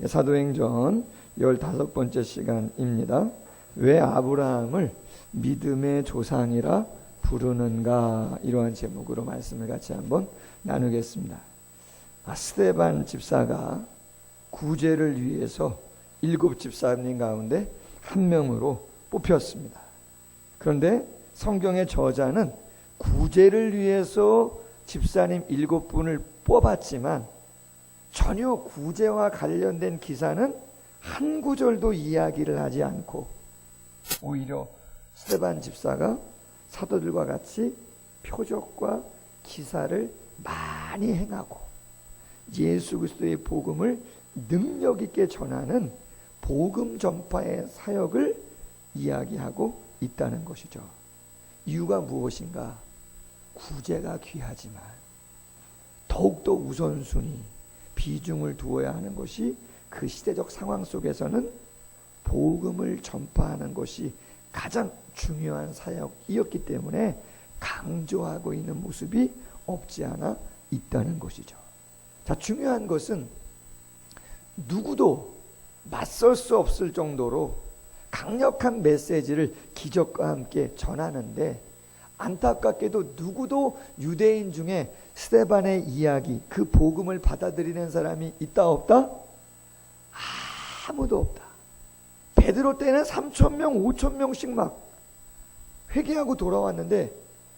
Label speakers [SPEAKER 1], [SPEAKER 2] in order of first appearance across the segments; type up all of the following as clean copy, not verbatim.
[SPEAKER 1] 사도행전 15번째 시간입니다. 왜 아브라함을 믿음의 조상이라 부르는가, 이러한 제목으로 말씀을 같이 한번 나누겠습니다. 스데반 집사가 구제를 위해서 7 집사님 가운데 한 명으로 뽑혔습니다. 그런데 성경의 저자는 구제를 위해서 집사님 7분을 뽑았지만 전혀 구제와 관련된 기사는 한 구절도 이야기를 하지 않고 오히려 스데반 집사가 사도들과 같이 표적과 기사를 많이 행하고 예수 그리스도의 복음을 능력 있게 전하는 복음 전파의 사역을 이야기하고 있다는 것이죠. 이유가 무엇인가? 구제가 귀하지만 더욱더 우선순위, 비중을 두어야 하는 것이 그 시대적 상황 속에서는 복음을 전파하는 것이 가장 중요한 사역이었기 때문에 강조하고 있는 모습이 없지 않아 있다는 것이죠. 자, 중요한 것은 누구도 맞설 수 없을 정도로 강력한 메시지를 기적과 함께 전하는데, 안타깝게도 누구도 유대인 중에 스데반의 이야기, 그 복음을 받아들이는 사람이 있다 없다? 아무도 없다. 베드로 때는 3,000명 5,000명씩 막 회개하고 돌아왔는데,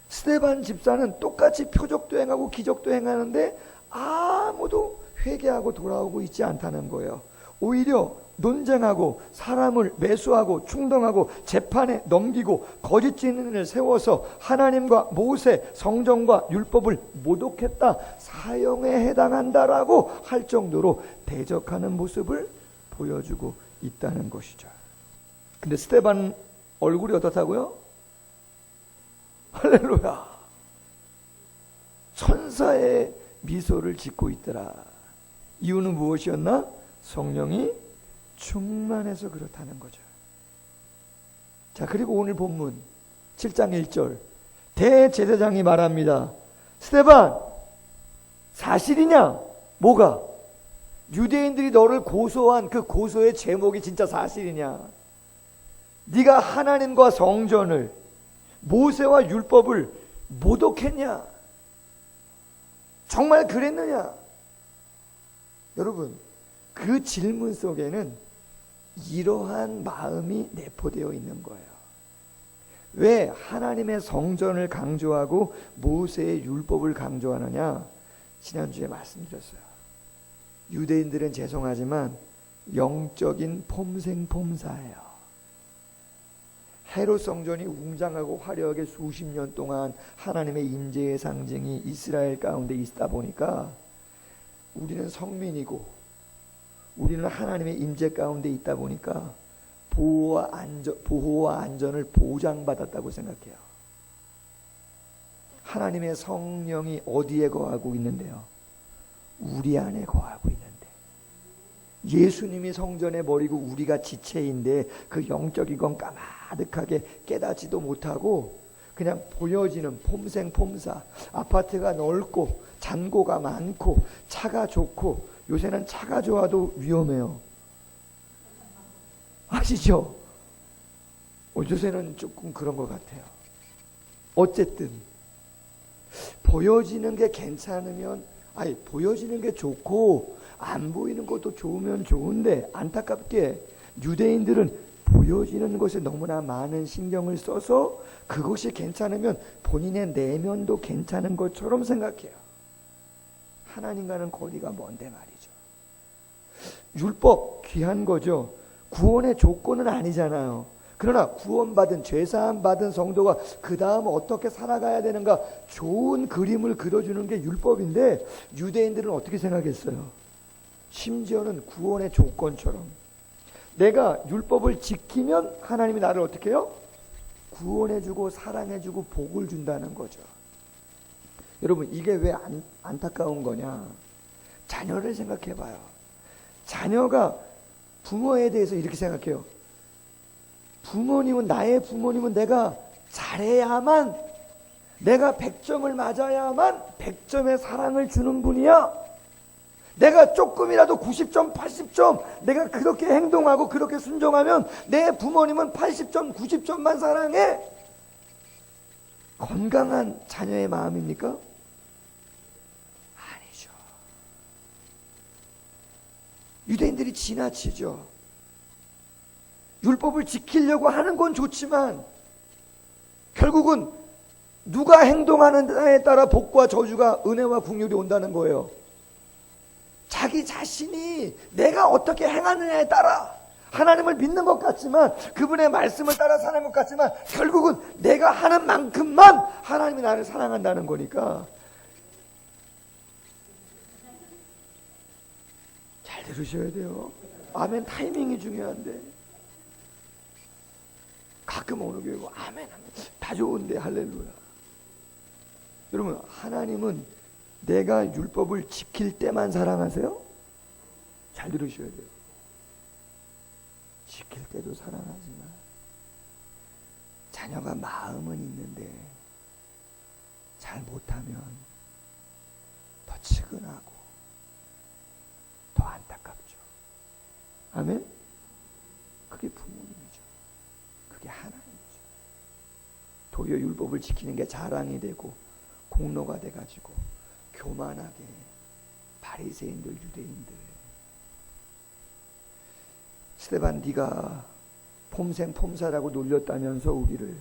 [SPEAKER 1] 스데반 집사는 똑같이 표적도 행하고 기적도 행하는데 아무도 회개하고 돌아오고 있지 않다는 거예요. 오히려 논쟁하고 사람을 매수하고 충동하고 재판에 넘기고 거짓 증인을 세워서 하나님과 모세, 성경과 율법을 모독했다, 사형에 해당한다라고 할 정도로 대적하는 모습을 보여주고 있다는 것이죠. 근데 스데반 얼굴이 어떻다고요? 할렐루야, 천사의 미소를 짓고 있더라. 이유는 무엇이었나? 성령이 충만해서 그렇다는 거죠. 자, 그리고 오늘 본문 7장 1절 대제사장이 말합니다. 스데반, 사실이냐? 뭐가? 유대인들이 너를 고소한 그 고소의 제목이 진짜 사실이냐? 네가 하나님과 성전을, 모세와 율법을 모독했냐? 정말 그랬느냐? 여러분, 그 질문 속에는 이러한 마음이 내포되어 있는 거예요. 왜 하나님의 성전을 강조하고 모세의 율법을 강조하느냐? 지난주에 말씀드렸어요. 유대인들은 죄송하지만 영적인 폼생폼사예요. 헤롯 성전이 웅장하고 화려하게 수십 년 동안 하나님의 임재의 상징이 이스라엘 가운데 있다 보니까 우리는 성민이고 우리는 하나님의 임재 가운데 있다 보니까 보호와 안전을 보장받았다고 생각해요. 하나님의 성령이 어디에 거하고 있는데요? 우리 안에 거하고 있는데, 예수님이 성전에 머리고 우리가 지체인데 그 영적인 건 까마득하게 깨닫지도 못하고 그냥 보여지는 폼생폼사, 아파트가 넓고 잔고가 많고 차가 좋고, 요새는 차가 좋아도 위험해요. 아시죠? 요새는 조금 그런 것 같아요. 어쨌든 보여지는 게 괜찮으면, 보여지는 게 좋고 안 보이는 것도 좋으면 좋은데, 안타깝게 유대인들은 보여지는 것에 너무나 많은 신경을 써서 그것이 괜찮으면 본인의 내면도 괜찮은 것처럼 생각해요. 하나님과는 거리가 먼데 말이죠. 율법 귀한 거죠. 구원의 조건은 아니잖아요. 그러나 구원받은, 죄사함 받은 성도가 그 다음 어떻게 살아가야 되는가 좋은 그림을 그려주는 게 율법인데, 유대인들은 어떻게 생각했어요? 심지어는 구원의 조건처럼 내가 율법을 지키면 하나님이 나를 어떻게 해요? 구원해주고 사랑해주고 복을 준다는 거죠. 여러분, 이게 왜 안타까운 거냐? 자녀를 생각해봐요. 자녀가 부모에 대해서 이렇게 생각해요. 나의 부모님은 내가 잘해야만, 내가 100점을 맞아야만 100점의 사랑을 주는 분이야. 내가 조금이라도 90점, 80점 내가 그렇게 행동하고 그렇게 순종하면 내 부모님은 80점, 90점만 사랑해. 건강한 자녀의 마음입니까? 아니죠. 유대인들이 지나치죠. 율법을 지키려고 하는 건 좋지만 결국은 누가 행동하느냐에 따라 복과 저주가, 은혜와 긍휼이 온다는 거예요. 자기 자신이 내가 어떻게 행하느냐에 따라, 하나님을 믿는 것 같지만, 그분의 말씀을 따라 사는 것 같지만 결국은 내가 하는 만큼만 하나님이 나를 사랑한다는 거니까. 잘 들으셔야 돼요. 아멘 타이밍이 중요한데, 가끔 어느 교회 아멘 다 좋은데 할렐루야. 여러분, 하나님은 내가 율법을 지킬 때만 사랑하세요? 잘 들으셔야 돼요. 지킬 때도 사랑하지만 자녀가 마음은 있는데 잘 못하면 더 측은하고 더 안타깝죠. 아멘? 그게 부모님이죠. 그게 하나님이죠. 도리어 율법을 지키는 게 자랑이 되고 공로가 돼가지고 교만하게 바리새인들, 유대인들, 스데반 네가 폼생 폼사라고 놀렸다면서 우리를,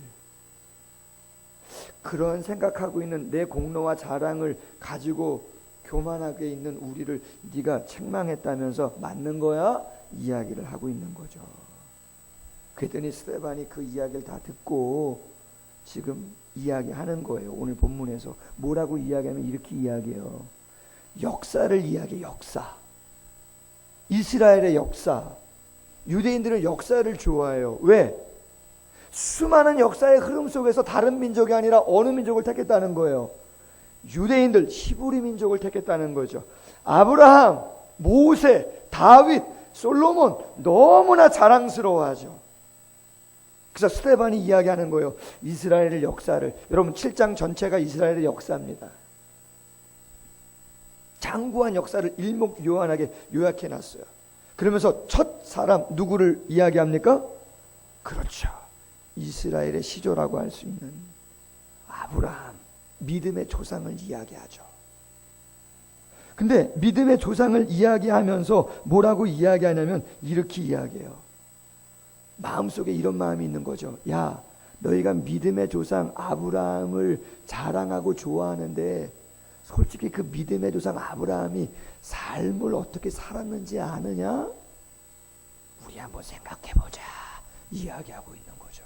[SPEAKER 1] 그런 생각하고 있는 내 공로와 자랑을 가지고 교만하게 있는 우리를 네가 책망했다면서 맞는 거야? 이야기를 하고 있는 거죠. 그랬더니 스데반이 그 이야기를 다 듣고 지금 이야기하는 거예요. 오늘 본문에서 뭐라고 이야기하면 이렇게 이야기해요. 역사를 이야기해요. 역사. 이스라엘의 역사. 유대인들은 역사를 좋아해요. 왜? 수많은 역사의 흐름 속에서 다른 민족이 아니라 어느 민족을 택했다는 거예요. 유대인들, 히브리 민족을 택했다는 거죠. 아브라함, 모세, 다윗, 솔로몬 너무나 자랑스러워하죠. 그래서 스데반이 이야기하는 거예요. 이스라엘의 역사를. 여러분 7장 전체가 이스라엘의 역사입니다. 장구한 역사를 일목요연하게 요약해놨어요. 그러면서 첫 사람 누구를 이야기합니까? 그렇죠. 이스라엘의 시조라고 할 수 있는 아브라함, 믿음의 조상을 이야기하죠. 근데 믿음의 조상을 이야기하면서 뭐라고 이야기하냐면 이렇게 이야기해요. 마음속에 이런 마음이 있는 거죠. 야, 너희가 믿음의 조상 아브라함을 자랑하고 좋아하는데 솔직히 그 믿음의 조상 아브라함이 삶을 어떻게 살았는지 아느냐? 우리 한번 생각해보자. 이야기하고 있는 거죠.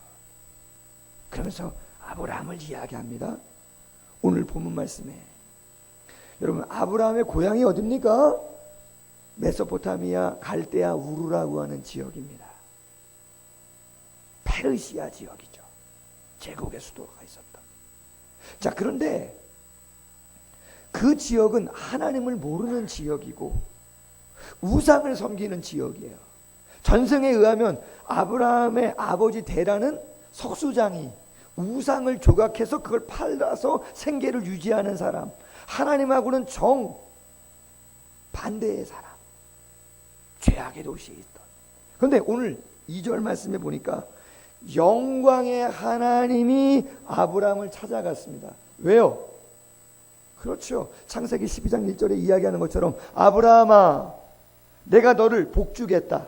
[SPEAKER 1] 그러면서 아브라함을 이야기합니다. 오늘 본문 말씀에 여러분, 아브라함의 고향이 어딥니까? 메소포타미아 갈대아 우르라고 하는 지역입니다. 페르시아 지역이죠. 제국의 수도가 있었던. 자, 그런데 그 지역은 하나님을 모르는 지역이고 우상을 섬기는 지역이에요. 전승에 의하면 아브라함의 아버지 데라는 석수장이 우상을 조각해서 그걸 팔아서 생계를 유지하는 사람, 하나님하고는 정 반대의 사람, 죄악의 도시에 있던. 그런데 오늘 2절 말씀에 보니까 영광의 하나님이 아브라함을 찾아갔습니다. 왜요? 그렇죠. 창세기 12장 1절에 이야기하는 것처럼 아브라함아, 내가 너를 복주겠다.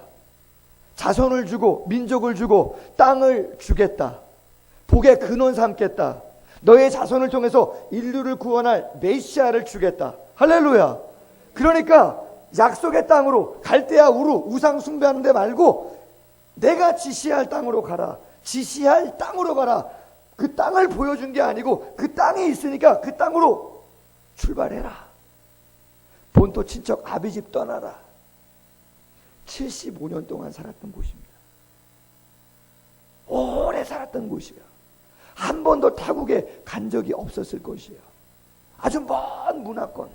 [SPEAKER 1] 자손을 주고 민족을 주고 땅을 주겠다. 복의 근원 삼겠다. 너의 자손을 통해서 인류를 구원할 메시아를 주겠다. 할렐루야. 그러니까 약속의 땅으로, 갈대아 우루 우상 숭배하는 데 말고 내가 지시할 땅으로 가라. 지시할 땅으로 가라. 그 땅을 보여준 게 아니고 그 땅에 있으니까 그 땅으로 출발해라. 본토 친척 아비집 떠나라. 75년 동안 살았던 곳입니다. 오래 살았던 곳이에요. 한 번도 타국에 간 적이 없었을 것이에요. 아주 먼 문화권,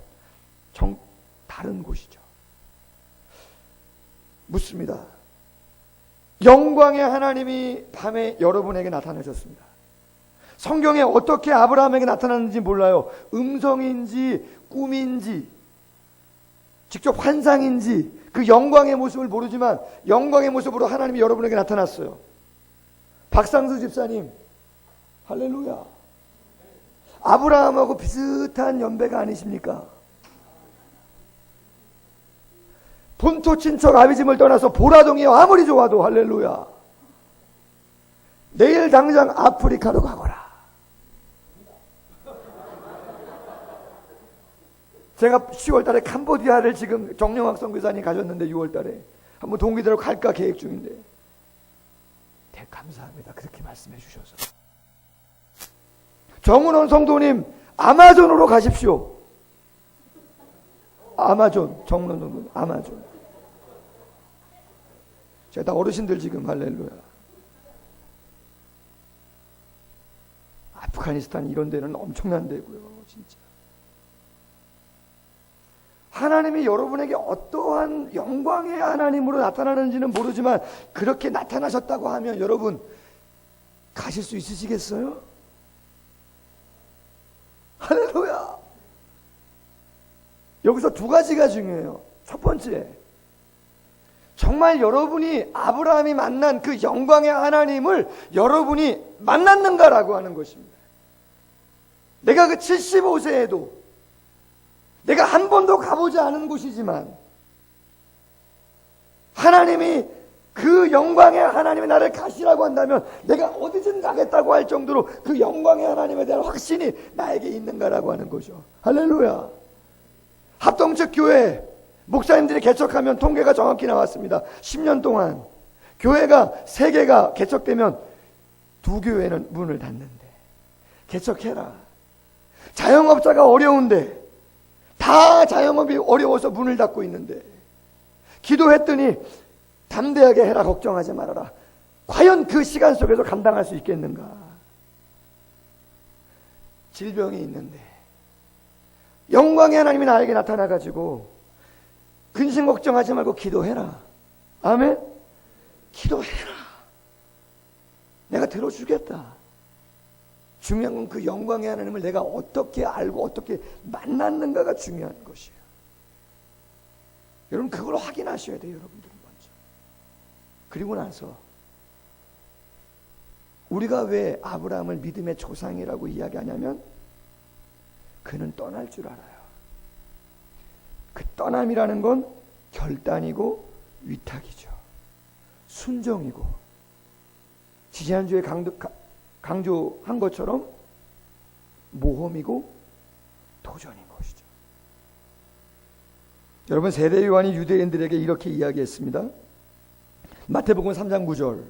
[SPEAKER 1] 다른 곳이죠. 묻습니다. 영광의 하나님이 밤에 여러분에게 나타나셨습니다. 성경에 어떻게 아브라함에게 나타났는지 몰라요. 음성인지 꿈인지 직접 환상인지 그 영광의 모습을 모르지만 영광의 모습으로 하나님이 여러분에게 나타났어요. 박상수 집사님, 할렐루야. 아브라함하고 비슷한 연배가 아니십니까? 본토 친척 아비집을 떠나서 보라동이 아무리 좋아도 할렐루야. 내일 당장 아프리카로 가거라. 제가 10월 달에 캄보디아를 지금 정영학 선교사님 가셨는데 6월 달에 한번 동기들하고 갈까 계획 중인데 감사합니다. 그렇게 말씀해 주셔서. 정은원 성도님 아마존으로 가십시오. 아마존, 정은원 성도님 아마존. 제가 다 어르신들 지금 할렐루야. 아프가니스탄 이런 데는 엄청난 데고요. 진짜. 하나님이 여러분에게 어떠한 영광의 하나님으로 나타나는지는 모르지만 그렇게 나타나셨다고 하면 여러분 가실 수 있으시겠어요? 할렐루야. 여기서 두 가지가 중요해요. 첫 번째, 정말 여러분이 아브라함이 만난 그 영광의 하나님을 여러분이 만났는가라고 하는 것입니다. 내가 그 75세에도 내가 한 번도 가보지 않은 곳이지만 하나님이 그 영광의 하나님이 나를 가시라고 한다면 내가 어디든 가겠다고 할 정도로 그 영광의 하나님에 대한 확신이 나에게 있는가라고 하는 거죠. 할렐루야. 합동측 교회 목사님들이 개척하면 통계가 정확히 나왔습니다. 10년 동안 교회가 3개가 개척되면 2교회는 문을 닫는데 개척해라. 자영업자가 어려운데 다 자영업이 어려워서 문을 닫고 있는데 기도했더니 담대하게 해라, 걱정하지 말아라. 과연 그 시간 속에서 감당할 수 있겠는가? 질병이 있는데 영광의 하나님이 나에게 나타나가지고 근심 걱정하지 말고 기도해라. 아멘? 기도해라. 내가 들어주겠다. 중요한 건 그 영광의 하나님을 내가 어떻게 알고 어떻게 만났는가가 중요한 것이에요. 여러분 그걸 확인하셔야 돼요. 여러분들은 먼저. 그리고 나서 우리가 왜 아브라함을 믿음의 조상이라고 이야기하냐면 그는 떠날 줄 알아요. 그 떠남이라는 건 결단이고 위탁이죠. 순종이고 지지난주에 강조한 것처럼 모험이고 도전인 것이죠. 여러분 세례 요한이 유대인들에게 이렇게 이야기했습니다. 마태복음 3장 9절.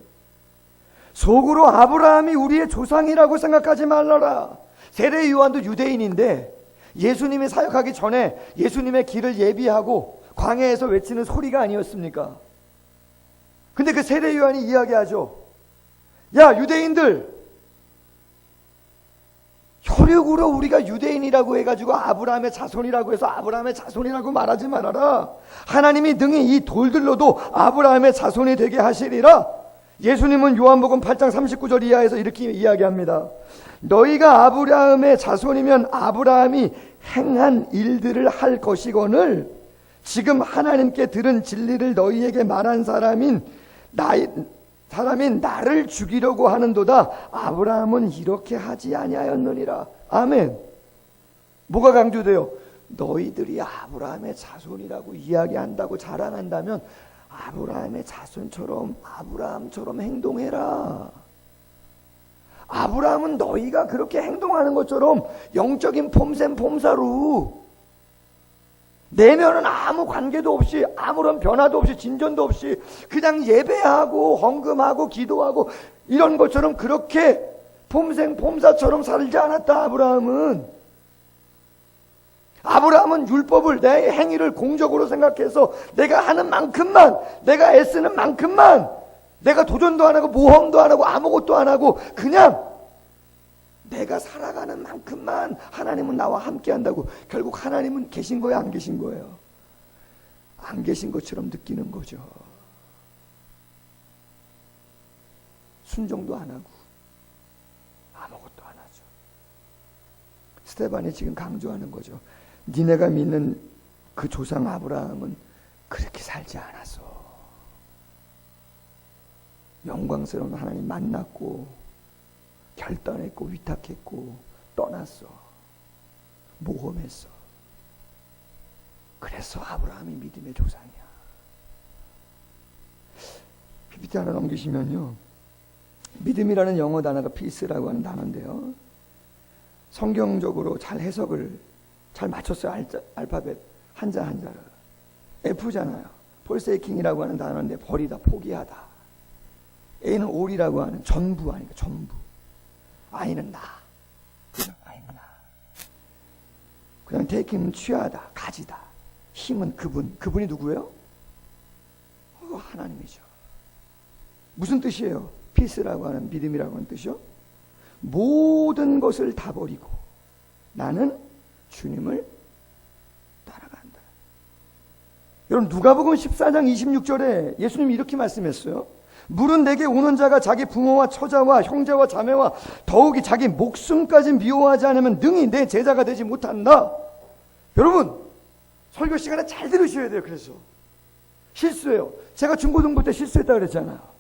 [SPEAKER 1] 속으로 아브라함이 우리의 조상이라고 생각하지 말라라. 세례 요한도 유대인인데 예수님이 사역하기 전에 예수님의 길을 예비하고 광야에서 외치는 소리가 아니었습니까? 근데 그 세례 요한이 이야기하죠. 야 유대인들, 혈육으로 우리가 유대인이라고 해가지고 아브라함의 자손이라고 해서 아브라함의 자손이라고 말하지 말아라. 하나님이 능히 이 돌들로도 아브라함의 자손이 되게 하시리라. 예수님은 요한복음 8장 39절 이하에서 이렇게 이야기합니다. 너희가 아브라함의 자손이면 아브라함이 행한 일들을 할 것이거늘 지금 하나님께 들은 진리를 너희에게 말한 사람인 나를 죽이려고 하는도다. 아브라함은 이렇게 하지 아니하였느니라. 아멘. 뭐가 강조돼요? 너희들이 아브라함의 자손이라고 이야기한다고 자랑한다면 아브라함의 자손처럼 아브라함처럼 행동해라. 아브라함은 너희가 그렇게 행동하는 것처럼 영적인 폼셈 폼사로 내면은 아무 관계도 없이 아무런 변화도 없이 진전도 없이 그냥 예배하고 헌금하고 기도하고 이런 것처럼 그렇게 폼생 폼사처럼 살지 않았다. 아브라함은 율법을 내 행위를 공적으로 생각해서 내가 하는 만큼만 내가 애쓰는 만큼만 내가 도전도 안 하고 모험도 안 하고 아무것도 안 하고 그냥 내가 살아가는 만큼만 하나님은 나와 함께 한다고. 결국 하나님은 계신 거예요, 안 계신 거예요? 안 계신 것처럼 느끼는 거죠. 순종도 안 하고 아무것도 안 하죠. 스데반이 지금 강조하는 거죠. 니네가 믿는 그 조상 아브라함은 그렇게 살지 않았어. 영광스러운 하나님 만났고 결단했고 위탁했고 떠났어. 모험했어. 그래서 아브라함이 믿음의 조상이야. PPT 하나 넘기시면요, 믿음이라는 영어 단어가 peace라고 하는 단어인데요, 성경적으로 잘 해석을 잘 맞췄어요. 알파벳 한자 한자를. F잖아요. forsaking이라고 하는 단어인데 버리다, 포기하다. A는 all이라고 하는 전부 아니까 전부. I는 나. I는 나. 그냥 taking은 취하다, 가지다. 힘은 그분. 그분이 누구예요? 하나님이죠. 무슨 뜻이에요? peace라고 하는, 믿음이라고 하는 뜻이요? 모든 것을 다 버리고 나는 주님을 따라간다. 여러분, 누가복음 14장 26절에 예수님이 이렇게 말씀했어요. 물은 내게 오는 자가 자기 부모와 처자와 형제와 자매와 더욱이 자기 목숨까지 미워하지 않으면 능히 내 제자가 되지 못한다. 여러분, 설교 시간에 잘 들으셔야 돼요. 그래서 실수해요. 제가 중고등부 때 실수했다고 그랬잖아요.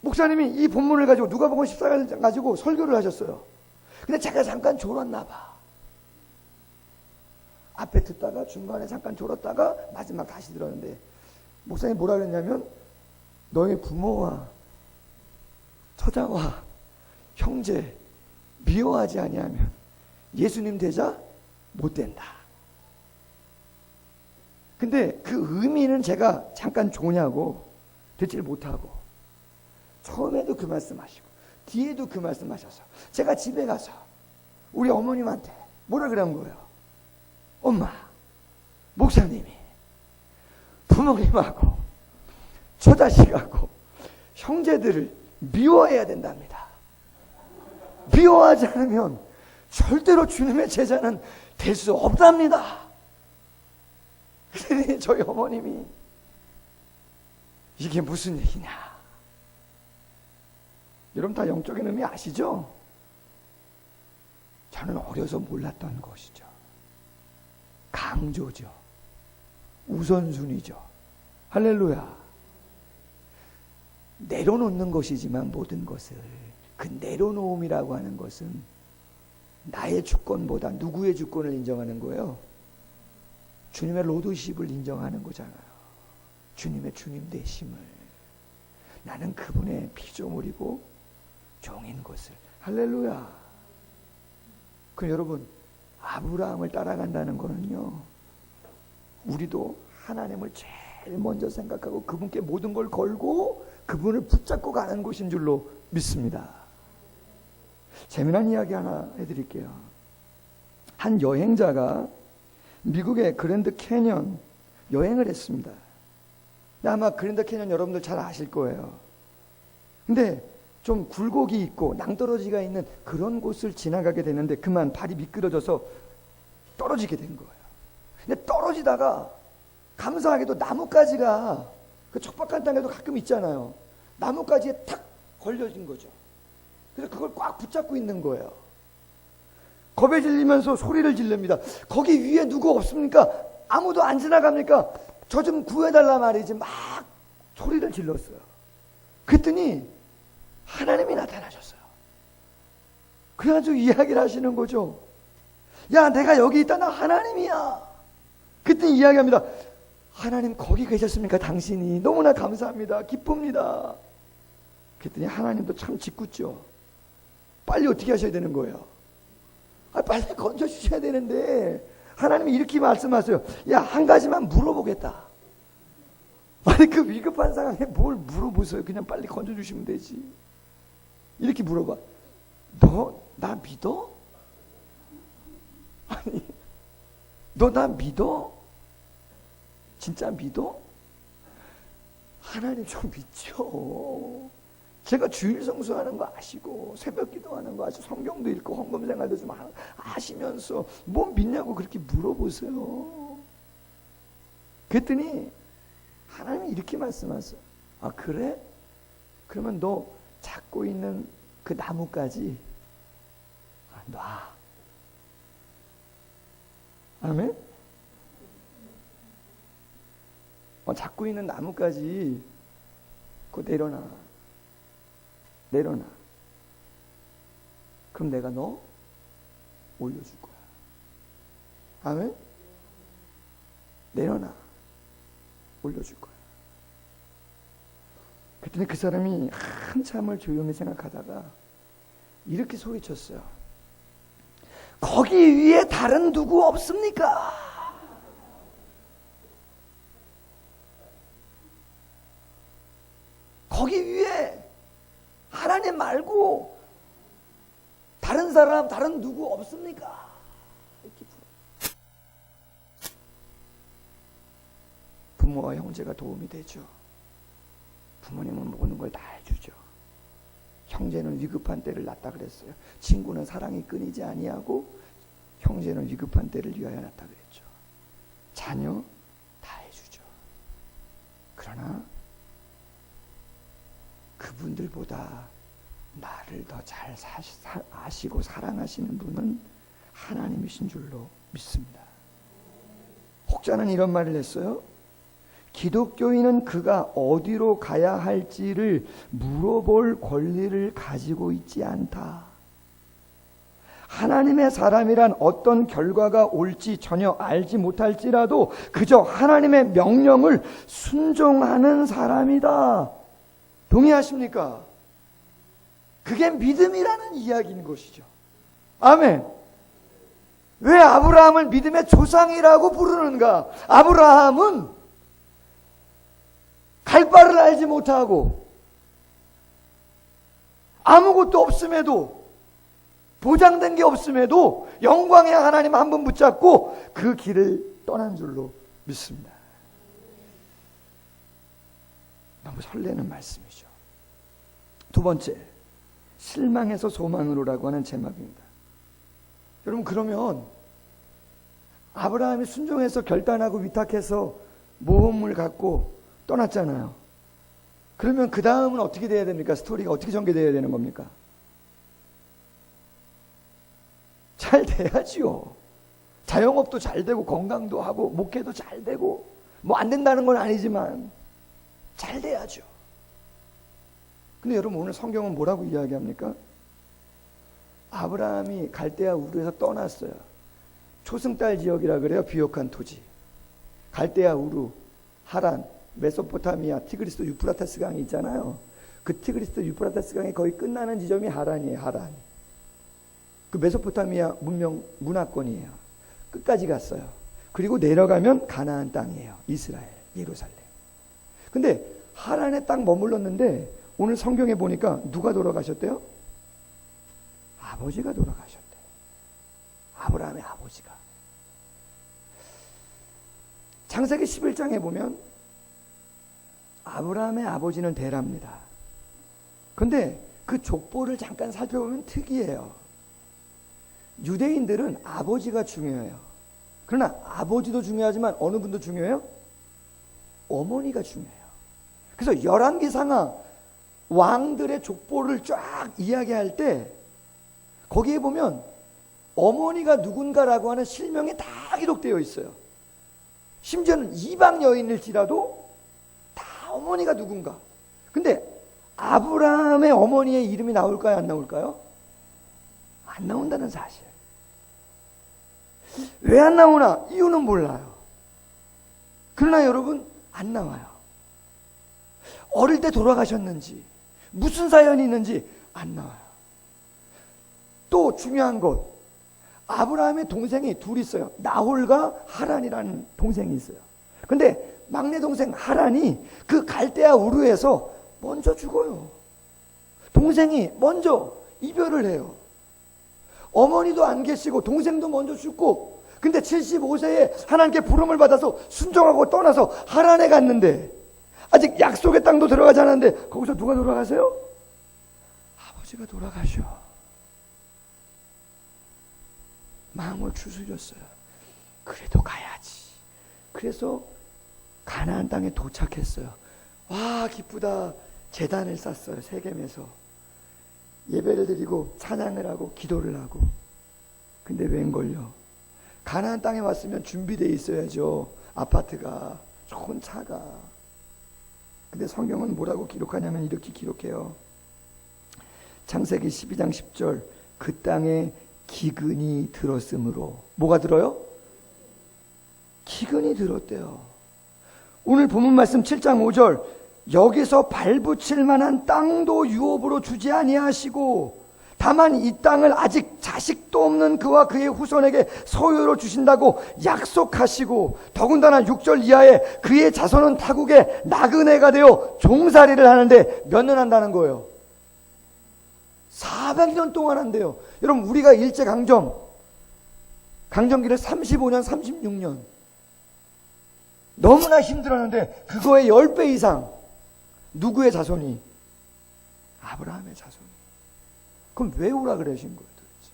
[SPEAKER 1] 목사님이 이 본문을 가지고 누가복음 14장 가지고 설교를 하셨어요. 근데 제가 잠깐 졸았나 봐. 앞에 듣다가 중간에 잠깐 졸았다가 마지막 다시 들었는데 목사님이 뭐라 그랬냐면, 너의 부모와 처자와 형제 미워하지 아니하면 예수님 되자 못 된다. 근데 그 의미는 제가 잠깐 조냐고 듣질 못하고, 처음에도 그 말씀하시고 뒤에도 그 말씀하셔서 제가 집에 가서 우리 어머님한테 뭐라 그런 거예요? 엄마, 목사님이 부모님하고 처자식하고 형제들을 미워해야 된답니다. 미워하지 않으면 절대로 주님의 제자는 될 수 없답니다. 그랬더니 저희 어머님이 이게 무슨 얘기냐? 여러분 다 영적인 의미 아시죠? 저는 어려서 몰랐던 것이죠. 강조죠. 우선순위죠. 할렐루야. 내려놓는 것이지만 모든 것을, 그 내려놓음이라고 하는 것은 나의 주권보다 누구의 주권을 인정하는 거예요? 주님의 로드십을 인정하는 거잖아요. 주님의 주님 되심을. 나는 그분의 피조물이고 종인 것을. 할렐루야. 그럼 여러분, 아브라함을 따라간다는 거는요, 우리도 하나님을 제일 먼저 생각하고 그분께 모든 걸 걸고 그분을 붙잡고 가는 것인 줄로 믿습니다. 재미난 이야기 하나 해드릴게요. 한 여행자가 미국의 그랜드 캐년 여행을 했습니다. 아마 그랜드 캐년 여러분들 잘 아실 거예요. 근데 좀 굴곡이 있고 낭떠러지가 있는 그런 곳을 지나가게 되는데 그만 발이 미끄러져서 떨어지게 된 거예요. 근데 떨어지다가 감사하게도 나뭇가지가, 그 척박한 땅에도 가끔 있잖아요. 나뭇가지에 탁 걸려진 거죠. 그래서 그걸 꽉 붙잡고 있는 거예요. 겁에 질리면서 소리를 지릅니다. 거기 위에 누구 없습니까? 아무도 안 지나갑니까? 저 좀 구해달라 말이지. 막 소리를 질렀어요. 그랬더니 하나님이 나타나셨어요. 그래가지고 이야기를 하시는 거죠. 야, 내가 여기 있다. 나 하나님이야. 그랬더니 이야기합니다. 하나님 거기 계셨습니까? 당신이. 너무나 감사합니다. 기쁩니다. 그랬더니 하나님도 참 짓궂죠. 빨리 어떻게 하셔야 되는 거예요? 빨리 건져주셔야 되는데 하나님이 이렇게 말씀하세요. 야, 한 가지만 물어보겠다. 아니, 그 위급한 상황에 뭘 물어보세요. 그냥 빨리 건져주시면 되지. 이렇게 물어봐. 너 나 믿어? 아니, 너 나 믿어? 진짜 믿어? 하나님 좀 믿죠. 제가 주일 성수하는 거 아시고 새벽 기도하는 거 아시고 성경도 읽고 헌금 생활도 좀 아시면서 뭐 믿냐고 그렇게 물어보세요. 그랬더니 하나님이 이렇게 말씀하세요. 아, 그래? 그러면 너 잡고 있는 그 나뭇가지 놔. 아멘? 잡고 있는 나뭇가지 그거 내려놔. 내려놔. 그럼 내가 너 올려줄 거야. 아멘? 내려놔. 올려줄 거야. 그랬더니 그 사람이 한참을 조용히 생각하다가 이렇게 소리쳤어요. 거기 위에 다른 누구 없습니까? 거기 위에 하나님 말고 다른 사람, 다른 누구 없습니까? 이렇게 부모와 형제가 도움이 되죠. 부모님은 모든 걸 다 해주죠. 형제는 위급한 때를 낳다 그랬어요. 친구는 사랑이 끊이지 아니하고 형제는 위급한 때를 위하여 낳다 그랬죠. 자녀 다 해주죠. 그러나 그분들보다 나를 더 잘 아시고 사랑하시는 분은 하나님이신 줄로 믿습니다. 혹자는 이런 말을 했어요. 기독교인은 그가 어디로 가야 할지를 물어볼 권리를 가지고 있지 않다. 하나님의 사람이란 어떤 결과가 올지 전혀 알지 못할지라도 그저 하나님의 명령을 순종하는 사람이다. 동의하십니까? 그게 믿음이라는 이야기인 것이죠. 아멘. 왜 아브라함을 믿음의 조상이라고 부르는가? 아브라함은 갈 바를 알지 못하고 아무것도 없음에도 보장된 게 없음에도 영광의 하나님 한 분 붙잡고 그 길을 떠난 줄로 믿습니다. 너무 설레는 말씀이죠. 두 번째, 실망해서 소망으로라고 하는 제목입니다. 여러분, 그러면 아브라함이 순종해서 결단하고 위탁해서 모험을 갖고 떠났잖아요. 그러면 그 다음은 어떻게 돼야 됩니까? 스토리가 어떻게 전개돼야 되는 겁니까? 잘 돼야지요. 자영업도 잘 되고 건강도 하고 목회도 잘 되고 뭐 안 된다는 건 아니지만 잘 돼야죠. 근데 여러분, 오늘 성경은 뭐라고 이야기합니까? 아브라함이 갈대아 우르에서 떠났어요. 초승달 지역이라 그래요. 비옥한 토지. 갈대아 우르, 하란, 메소포타미아, 티그리스 유프라테스 강이 있잖아요. 그 티그리스 유프라테스 강이 거의 끝나는 지점이 하란이에요. 하란. 그 메소포타미아 문화권이에요. 끝까지 갔어요. 그리고 내려가면 가나안 땅이에요. 이스라엘, 예루살렘. 근데 하란에 딱 머물렀는데 오늘 성경에 보니까 누가 돌아가셨대요? 아버지가 돌아가셨대요. 아브라함의 아버지가. 창세기 11장에 보면 아브라함의 아버지는 데라입니다. 그런데 그 족보를 잠깐 살펴보면 특이해요. 유대인들은 아버지가 중요해요. 그러나 아버지도 중요하지만 어느 분도 중요해요? 어머니가 중요해요. 그래서 열왕기상하 왕들의 족보를 쫙 이야기할 때 거기에 보면 어머니가 누군가라고 하는 실명이 다 기록되어 있어요. 심지어는 이방 여인일지라도 다 어머니가 누군가. 근데 아브라함의 어머니의 이름이 나올까요? 안 나올까요? 안 나온다는 사실. 왜 안 나오나? 이유는 몰라요. 그러나 여러분, 안 나와요. 어릴 때 돌아가셨는지 무슨 사연이 있는지 안 나와요. 또 중요한 것, 아브라함의 동생이 둘 있어요. 나홀과 하란이라는 동생이 있어요. 근데 막내 동생 하란이 그 갈대아 우르에서 먼저 죽어요. 동생이 먼저 이별을 해요. 어머니도 안 계시고 동생도 먼저 죽고, 근데 75세에 하나님께 부름을 받아서 순종하고 떠나서 하란에 갔는데 아직 약속의 땅도 들어가지 않았는데 거기서 누가 돌아가세요? 아버지가 돌아가셔. 마음을 추스렸어요. 그래도 가야지. 그래서 가나안 땅에 도착했어요. 와, 기쁘다. 제단을 쌓았어요. 세겜에서 예배를 드리고 찬양을 하고 기도를 하고. 근데 웬걸요? 가나안 땅에 왔으면 준비되어 있어야죠. 아파트가 좋은 차가. 근데 성경은 뭐라고 기록하냐면 이렇게 기록해요. 창세기 12장 10절, 그 땅에 기근이 들었으므로. 뭐가 들어요? 기근이 들었대요. 오늘 본문 말씀 7장 5절, 여기서 발붙일 만한 땅도 유업으로 주지 아니하시고 다만 이 땅을 아직 자식도 없는 그와 그의 후손에게 소유로 주신다고 약속하시고, 더군다나 6절 이하에 그의 자손은 타국의 나그네가 되어 종살이를 하는데 몇 년 한다는 거예요? 400년 동안 한대요. 여러분, 우리가 일제강점기를 35년 36년 너무나 힘들었는데 그거의 10배 이상 누구의 자손이? 아브라함의 자손이. 그럼 왜 오라 그러신 거예요 도대체?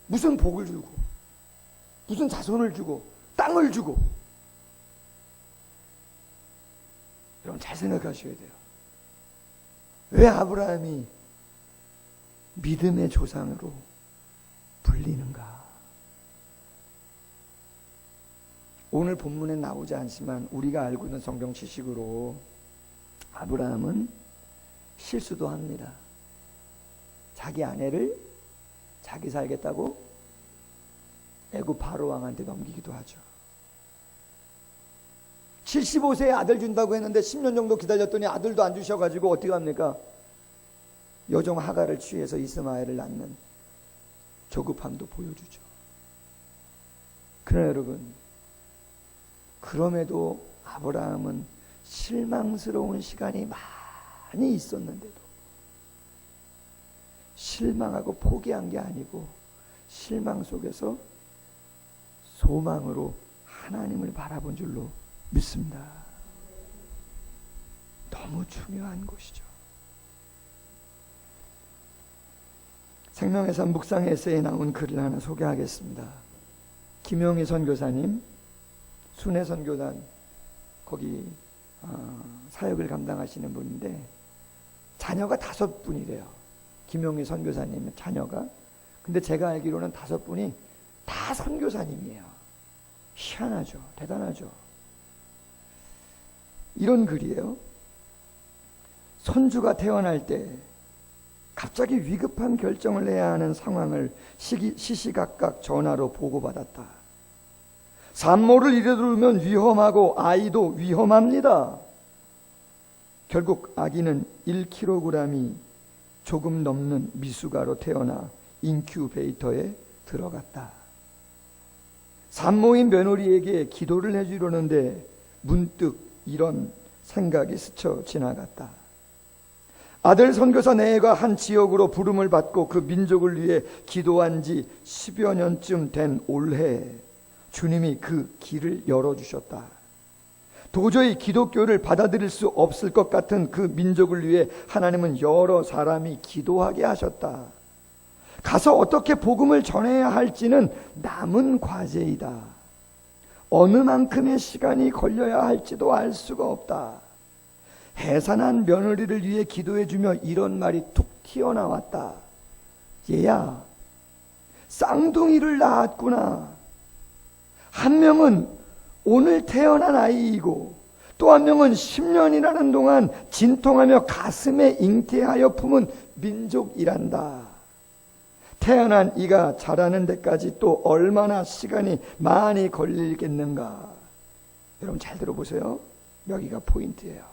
[SPEAKER 1] 무슨 복을 주고, 무슨 자손을 주고, 땅을 주고. 여러분 잘 생각하셔야 돼요. 왜 아브라함이 믿음의 조상으로 불리는가? 오늘 본문에 나오지 않지만 우리가 알고 있는 성경 지식으로 아브라함은 실수도 합니다. 자기 아내를 자기 살겠다고 애굽 바로 왕한테 넘기기도 하죠. 75세에 아들 준다고 했는데 10년 정도 기다렸더니 아들도 안 주셔가지고 어떻게 합니까? 여종 하가를 취해서 이스마엘을 낳는 조급함도 보여주죠. 그러나 여러분, 그럼에도 아브라함은 실망스러운 시간이 많이 있었는데도 실망하고 포기한 게 아니고 실망 속에서 소망으로 하나님을 바라본 줄로 믿습니다. 너무 중요한 것이죠. 생명의 삶 묵상 에세이에 나온 글을 하나 소개하겠습니다. 김영희 선교사님, 순회 선교단 거기 사역을 감당하시는 분인데 자녀가 5분이래요. 김용희 선교사님의 자녀가. 근데 제가 알기로는 5분이 다 선교사님이에요. 희한하죠. 대단하죠. 이런 글이에요. 손주가 태어날 때 갑자기 위급한 결정을 해야 하는 상황을 시시각각 전화로 보고받았다. 산모를 이르르면 위험하고 아이도 위험합니다. 결국 아기는 1kg이 조금 넘는 미숙아로 태어나 인큐베이터에 들어갔다. 산모인 며느리에게 기도를 해주려는데 문득 이런 생각이 스쳐 지나갔다. 아들 선교사 내가 한 지역으로 부름을 받고 그 민족을 위해 기도한 지 10여 년쯤 된 올해 주님이 그 길을 열어주셨다. 도저히 기독교를 받아들일 수 없을 것 같은 그 민족을 위해 하나님은 여러 사람이 기도하게 하셨다. 가서 어떻게 복음을 전해야 할지는 남은 과제이다. 어느 만큼의 시간이 걸려야 할지도 알 수가 없다. 해산한 며느리를 위해 기도해주며 이런 말이 툭 튀어나왔다. 얘야, 쌍둥이를 낳았구나. 한 명은 오늘 태어난 아이이고 또 한 명은 10년이라는 동안 진통하며 가슴에 잉태하여 품은 민족이란다. 태어난 이가 자라는 데까지 또 얼마나 시간이 많이 걸리겠는가. 여러분 잘 들어보세요. 여기가 포인트예요.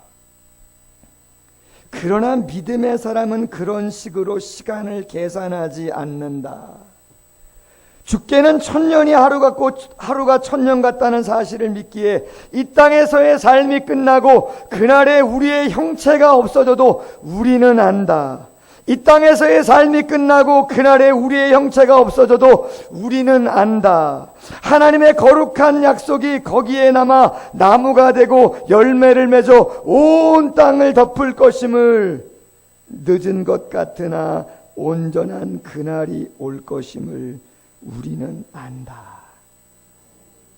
[SPEAKER 1] 그러나 믿음의 사람은 그런 식으로 시간을 계산하지 않는다. 죽게는 1000년이 하루 같고 하루가 1000년 같다는 사실을 믿기에 이 땅에서의 삶이 끝나고 그날에 우리의 형체가 없어져도 우리는 안다. 이 땅에서의 삶이 끝나고 그날에 우리의 형체가 없어져도 우리는 안다. 하나님의 거룩한 약속이 거기에 남아 나무가 되고 열매를 맺어 온 땅을 덮을 것임을, 늦은 것 같으나 온전한 그날이 올 것임을 우리는 안다.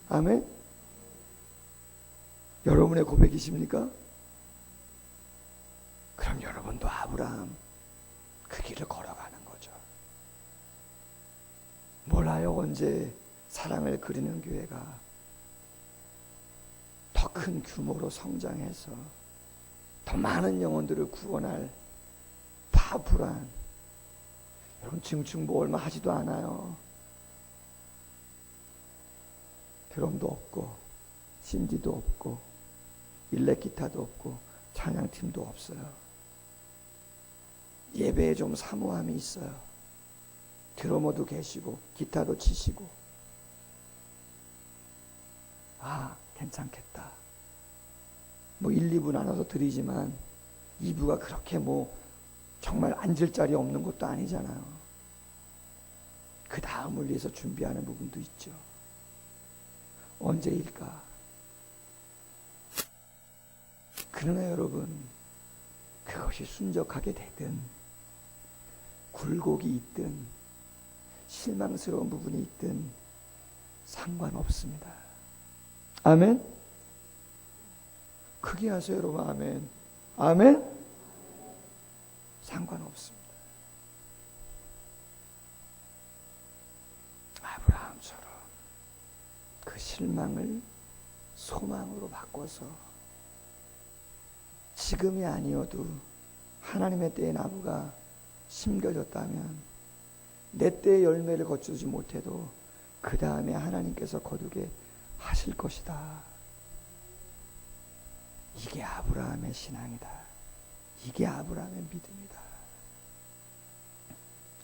[SPEAKER 1] 아멘? 여러분의 고백이십니까? 그럼 여러분도 아브라함 그 길을 걸어가는 거죠. 몰라요. 언제 사랑을 그리는 교회가 더 큰 규모로 성장해서 더 많은 영혼들을 구원할 파워풀한, 여러분 증축 뭐 얼마 하지도 않아요. 드럼도 없고 신디도 없고 일렉 기타도 없고 찬양팀도 없어요. 예배에 좀 사모함이 있어요. 드러머도 계시고 기타도 치시고, 아 괜찮겠다. 뭐 1, 2부 나눠서 드리지만 2부가 그렇게 뭐 정말 앉을 자리 없는 것도 아니잖아요. 그 다음을 위해서 준비하는 부분도 있죠. 언제일까? 그러나 여러분, 그것이 순적하게 되든 굴곡이 있든 실망스러운 부분이 있든 상관없습니다. 아멘? 크게 하세요 여러분. 아멘. 아멘? 상관없습니다. 아브라함처럼 그 실망을 소망으로 바꿔서 지금이 아니어도 하나님의 때의 나무가 심겨졌다면 내 때의 열매를 거두지 못해도 그 다음에 하나님께서 거두게 하실 것이다. 이게 아브라함의 신앙이다. 이게 아브라함의 믿음이다.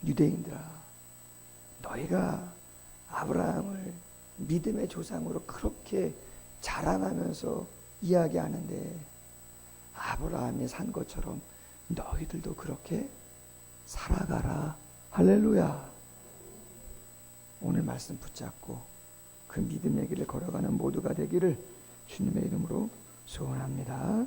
[SPEAKER 1] 유대인들아, 너희가 아브라함을 믿음의 조상으로 그렇게 자랑하면서 이야기하는데 아브라함이 산 것처럼 너희들도 그렇게 살아가라. 할렐루야. 오늘 말씀 붙잡고 그 믿음의 길을 걸어가는 모두가 되기를 주님의 이름으로 소원합니다.